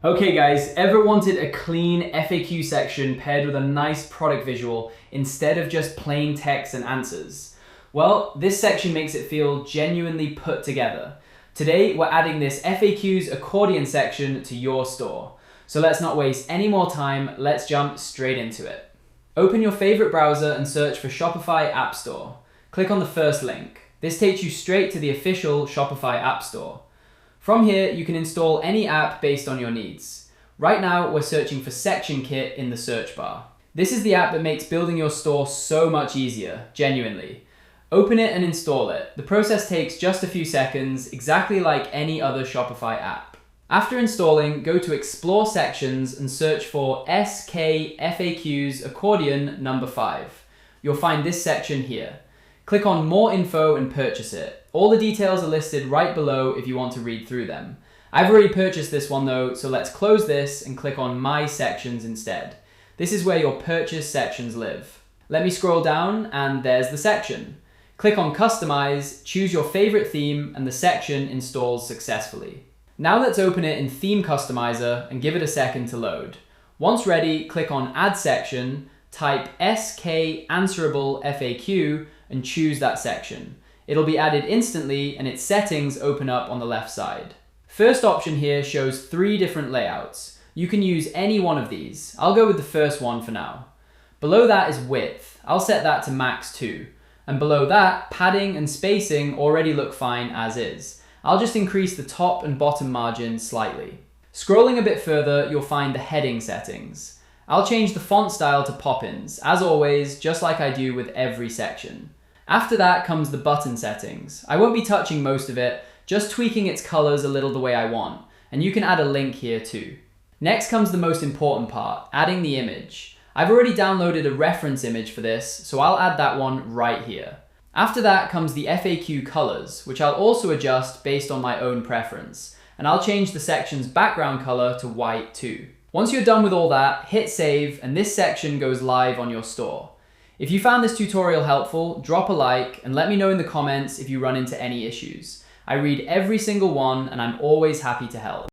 Okay guys, ever wanted a clean FAQ section paired with a nice product visual instead of just plain text and answers? Well, this section makes it feel genuinely put together. Today, we're adding this FAQs accordion section to your store. So let's not waste any more time, let's jump straight into it. Open your favorite browser and search for Shopify App Store. Click on the first link. This takes you straight to the official Shopify App Store. From here, you can install any app based on your needs. Right now, we're searching for Section Kit in the search bar. This is the app that makes building your store so much easier, genuinely. Open it and install it. The process takes just a few seconds, exactly like any other Shopify app. After installing, go to Explore Sections and search for SK FAQs Accordion number 5. You'll find this section here. Click on More Info and purchase it. All the details are listed right below if you want to read through them. I've already purchased this one though, so let's close this and click on My Sections instead. This is where your purchase sections live. Let me scroll down and there's the section. Click on Customize, choose your favorite theme, and the section installs successfully. Now let's open it in Theme Customizer and give it a second to load. Once ready, click on Add Section, type SK Answerable FAQ, and choose that section. It'll be added instantly and its settings open up on the left side. First option here shows 3 different layouts. You can use any one of these. I'll go with the first one for now. Below that is width. I'll set that to max 2. And below that, padding and spacing already look fine as is. I'll just increase the top and bottom margins slightly. Scrolling a bit further, you'll find the heading settings. I'll change the font style to Poppins, as always, just like I do with every section. After that comes the button settings. I won't be touching most of it, just tweaking its colors a little the way I want, and you can add a link here too. Next comes the most important part, adding the image. I've already downloaded a reference image for this, so I'll add that one right here. After that comes the FAQ colors, which I'll also adjust based on my own preference, and I'll change the section's background color to white too. Once you're done with all that, hit save, and this section goes live on your store. If you found this tutorial helpful, drop a like and let me know in the comments if you run into any issues. I read every single one and I'm always happy to help.